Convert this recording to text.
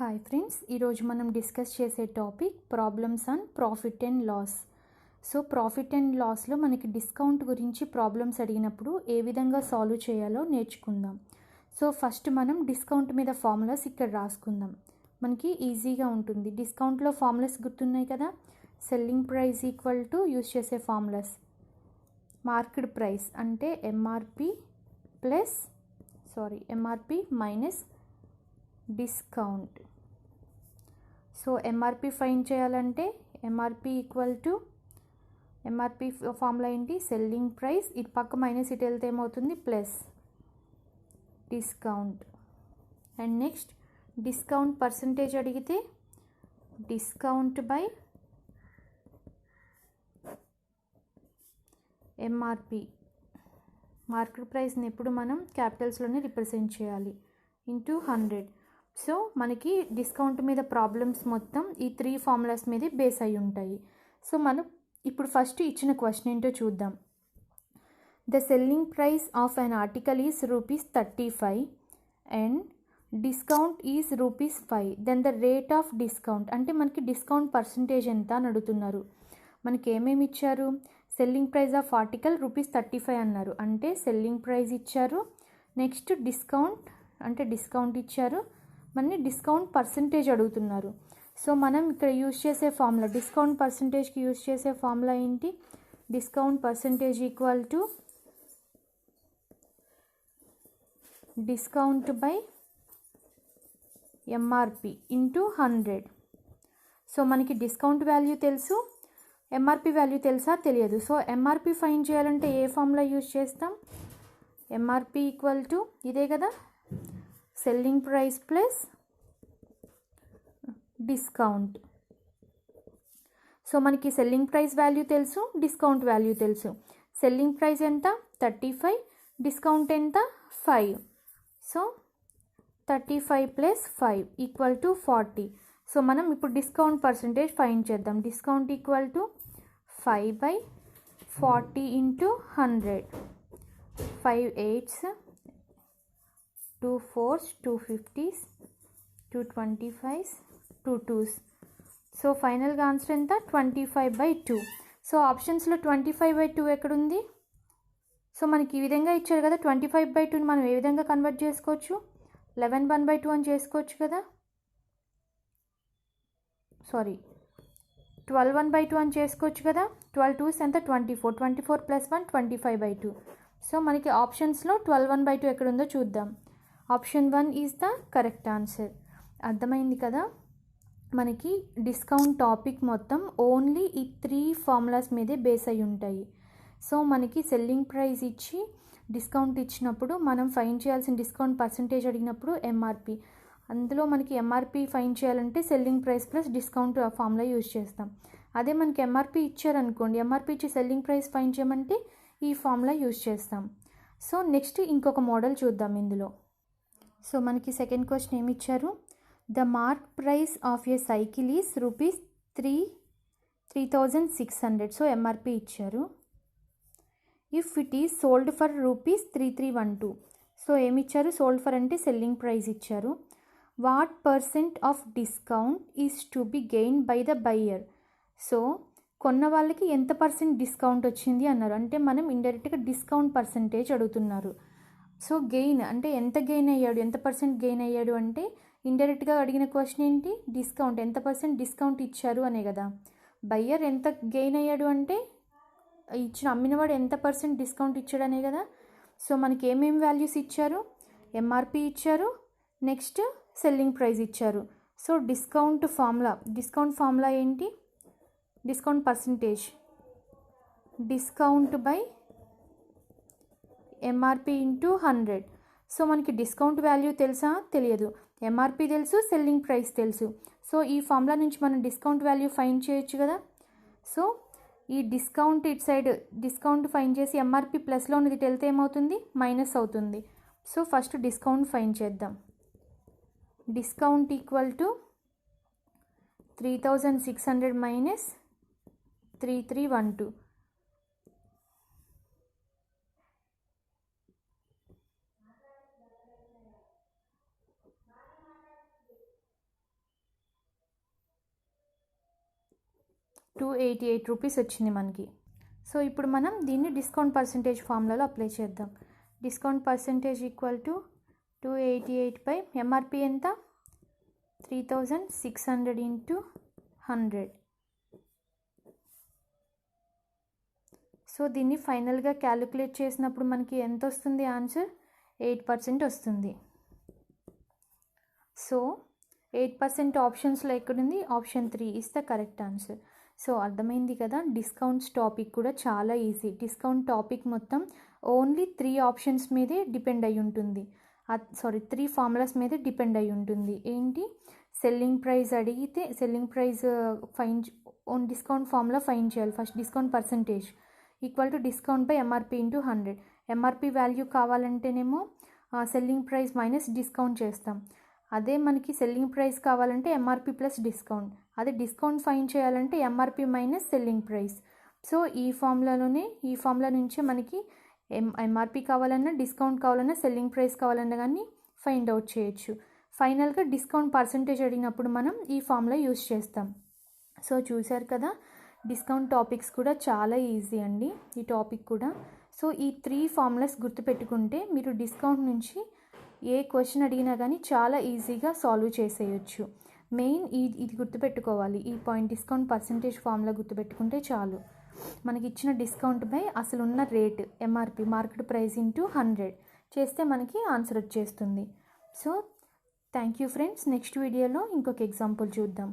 Hi friends, ఈరోజు మనం discuss చేసే topic problems on profit and loss. So profit and లాస్లో మనకి డిస్కౌంట్ గురించి ప్రాబ్లమ్స్ అడిగినప్పుడు ఏ విధంగా సాల్వ్ చేయాలో నేర్చుకుందాం. సో ఫస్ట్ మనం డిస్కౌంట్ మీద ఫార్ములాస్ ఇక్కడ రాసుకుందాం, మనకి ఈజీగా ఉంటుంది. డిస్కౌంట్లో ఫార్ములాస్ గుర్తున్నాయి కదా. Selling price equal to use చేసే ఫార్ములాస్ మార్క్డ్ ప్రైస్ అంటే MRP minus discount. So MRP find చేయాలంటే MRP equal to MRP formula ఏంటి, సెల్లింగ్ ప్రైస్, ఇటు పక్క మైనస్ ఇటు వెళ్తే ఏమవుతుంది plus discount. And next discount percentage అడిగితే డిస్కౌంట్ బై ఎంఆర్పి. మార్కెట్ ప్రైస్ని ఎప్పుడు మనం క్యాపిటల్స్లోనే రిప్రజెంట్ చేయాలి ఇంటూ 100. సో మనకి డిస్కౌంట్ మీద ప్రాబ్లమ్స్ మొత్తం ఈ 3 ఫార్ములాస్ మీదే బేస్ అయి ఉంటాయి. సో మనం ఇప్పుడు ఫస్ట్ ఇచ్చిన క్వశ్చన్ ఏంటో చూద్దాం. The selling price of an article is ₹35 and discount is ₹5. Then the rate of discount అంటే మనకి డిస్కౌంట్ పర్సంటేజ్ ఎంత అని అడుగుతున్నారు. మనకి ఏమేమి ఇచ్చారు, సెల్లింగ్ ప్రైస్ ఆఫ్ ఆర్టికల్ ₹35 అన్నారు, అంటే సెల్లింగ్ ప్రైస్ ఇచ్చారు. నెక్స్ట్ డిస్కౌంట్ అంటే డిస్కౌంట్ ఇచ్చారు, మనని డిస్కౌంట్ పర్సంటేజ్ అడుగుతున్నారు. సో మనం ఇక్కడ యూజ్ చేసే ఫార్ములా, డిస్కౌంట్ పర్సంటేజ్కి యూజ్ చేసే ఫార్ములా ఏంటి, discount percentage equal to discount by MRP into 100. So మనకి డిస్కౌంట్ వాల్యూ తెలుసు, ఎంఆర్పి వాల్యూ తెలుసా తెలియదు. సో ఎంఆర్పి ఫైండ్ చేయాలంటే ఏ ఫార్ములా యూజ్ చేస్తాం, ఎంఆర్పి ఈక్వల్ టు ఇదే కదా, selling price plus discount. So మనకి సెల్లింగ్ ప్రైస్ వాల్యూ తెలుసు, డిస్కౌంట్ వాల్యూ తెలుసు. సెల్లింగ్ ప్రైస్ ఎంత 35, డిస్కౌంట్ ఎంత 5. So 35 plus 5 equal to 40. So మనం ఇప్పుడు డిస్కౌంట్ పర్సంటేజ్ ఫైండ్ చేద్దాం. Discount equal to 5/40 into 100. 5 8s, 2 4s, 2 50s, 2 25s, 2 2s. So ఫైనల్గా answer ఎంత 25/2. సో ఆప్షన్స్లో 25/2 ఎక్కడుంది. సో మనకి ఈ విధంగా ఇచ్చారు కదా, 25/2ని మనం ఏ విధంగా కన్వర్ట్ చేసుకోవచ్చు, 11/1/2 అని చేసుకోవచ్చు కదా, 12/1/2 అని చేసుకోవచ్చు కదా. 12 2s ఎంత 24, 24 + 1 25/2. సో మనకి ఆప్షన్స్లో 12/1/2 ఎక్కడుందో చూద్దాం. Option 1 is the correct answer. అర్థమైంది కదా. మనకి డిస్కౌంట్ టాపిక్ మొత్తం ఓన్లీ ఈ 3 ఫార్ములాస్ మీదే బేస్ అయి ఉంటాయి. సో మనకి సెల్లింగ్ ప్రైస్ ఇచ్చి డిస్కౌంట్ ఇచ్చినప్పుడు మనం ఫైండ్ చేయాల్సిన డిస్కౌంట్ పర్సంటేజ్ అడిగినప్పుడు ఎంఆర్పి, అందులో మనకి ఎంఆర్పి ఫైండ్ చేయాలంటే selling price plus discount formula use చేస్తాం. అదే మనకి ఎంఆర్పి ఇచ్చారనుకోండి, ఎంఆర్పి ఇచ్చి సెల్లింగ్ ప్రైస్ ఫైండ్ చేయమంటే ఈ ఫార్ములా యూజ్ చేస్తాం. సో నెక్స్ట్ ఇంకొక మోడల్ చూద్దాం ఇందులో. సో మనకి సెకండ్ క్వశ్చన్ ఏమి ఇచ్చారు, the mark price of a cycle is ₹3,600. So MRP ఇచ్చారు. If it is sold for ₹3,312. So ఏమి ఇచ్చారు, సోల్డ్ ఫర్ అంటే సెల్లింగ్ ప్రైస్ ఇచ్చారు. What percent of discount is to be gain by the buyer. So కొన్న వాళ్ళకి ఎంత percent discount వచ్చింది అన్నారు, అంటే మనం ఇండైరెక్ట్గా డిస్కౌంట్ పర్సంటేజ్ అడుగుతున్నారు. సో గెయిన్ అంటే ఎంత గెయిన్ అయ్యాడు, ఎంత పర్సెంట్ గెయిన్ అయ్యాడు అంటే ఇండైరెక్ట్గా అడిగిన క్వశ్చన్ ఏంటి, డిస్కౌంట్ ఎంత పర్సెంట్ డిస్కౌంట్ ఇచ్చారు అనే కదా. బయ్యర్ ఎంత గెయిన్ అయ్యాడు అంటే అమ్మినవాడు ఎంత పర్సెంట్ డిస్కౌంట్ ఇచ్చాడు అనే కదా. సో మనకి ఏమేమి వాల్యూస్ ఇచ్చారు, ఎంఆర్పి ఇచ్చారు, నెక్స్ట్ సెల్లింగ్ ప్రైస్ ఇచ్చారు. సో డిస్కౌంట్ ఫార్ములా ఏంటి, discount percentage discount by MRP into 100. So మనకి డిస్కౌంట్ వాల్యూ తెలుసా తెలియదు, ఎంఆర్పి తెలుసు, సెల్లింగ్ ప్రైస్ తెలుసు. సో ఈ ఫార్ములా నుంచి మనం డిస్కౌంట్ వాల్యూ ఫైండ్ చేయొచ్చు కదా. సో ఈ డిస్కౌంట్ ఇటు సైడ్ డిస్కౌంట్ ఫైండ్ చేసి ఎంఆర్పి ప్లస్లో ఉన్నది ఇటు వెళ్తే ఏమవుతుంది మైనస్ అవుతుంది. సో ఫస్ట్ డిస్కౌంట్ ఫైండ్ చేద్దాం. Discount equal to 3,600 minus 3,312. 288 rupees వచ్చింది మనకి. సో ఇప్పుడు మనం దీన్ని డిస్కౌంట్ పర్సంటేజ్ ఫార్ములాలో అప్లై చేద్దాం. Discount percentage equal to 288 by MRP ఎంత 3600 ఇంటూ 100. సో దీన్ని ఫైనల్గా క్యాలిక్యులేట్ చేసినప్పుడు మనకి ఎంత వస్తుంది ఆన్సర్ 8% వస్తుంది. సో 8% ఆప్షన్స్లో ఎక్కడుంది, option 3 is the correct answer. So అర్థమైంది కదా, డిస్కౌంట్స్ టాపిక్ కూడా చాలా ఈజీ. డిస్కౌంట్ టాపిక్ మొత్తం ఓన్లీ 3 ఆప్షన్స్ మీదే డిపెండ్ అయి ఉంటుంది. 3 ఫార్ములాస్ మీదే డిపెండ్ అయి ఉంటుంది. ఏంటి, సెల్లింగ్ ప్రైస్ అడిగితే selling price on discount formula find చేయాలి. First discount percentage equal to discount by MRP into 100. MRP value కావాలంటేనేమో సెల్లింగ్ ప్రైస్ మైనస్ డిస్కౌంట్ చేస్తాం. అదే మనకి సెల్లింగ్ ప్రైస్ కావాలంటే ఎంఆర్పి ప్లస్ డిస్కౌంట్. అదే డిస్కౌంట్ ఫైండ్ చేయాలంటే MRP minus selling price. So ఈ formula నుంచే మనకి ఎంఆర్పి కావాలన్నా, డిస్కౌంట్ కావాలన్నా, సెల్లింగ్ ప్రైస్ కావాలన్నా కానీ ఫైండ్ అవుట్ చేయొచ్చు. ఫైనల్గా డిస్కౌంట్ పర్సంటేజ్ అడిగినప్పుడు మనం ఈ ఫార్ములా యూస్ చేస్తాం. సో చూశారు కదా, డిస్కౌంట్ టాపిక్స్ కూడా చాలా ఈజీ అండి ఈ టాపిక్ కూడా. సో ఈ 3 ఫార్ములాస్ గుర్తుపెట్టుకుంటే మీరు డిస్కౌంట్ నుంచి ఏ క్వశ్చన్ అడిగినా కానీ చాలా ఈజీగా సాల్వ్ చేసేయచ్చు. మెయిన్ ఇది గుర్తుపెట్టుకోవాలి, ఈ పాయింట్ డిస్కౌంట్ పర్సంటేజ్ ఫార్ములా గుర్తుపెట్టుకుంటే చాలు. మనకి ఇచ్చిన డిస్కౌంట్ బై అసలు ఉన్న rate MRP market price into 100 చేస్తే మనకి ఆన్సర్ వచ్చేస్తుంది. So thank you friends. Next వీడియోలో ఇంకొక ఎగ్జాంపుల్ చూద్దాం.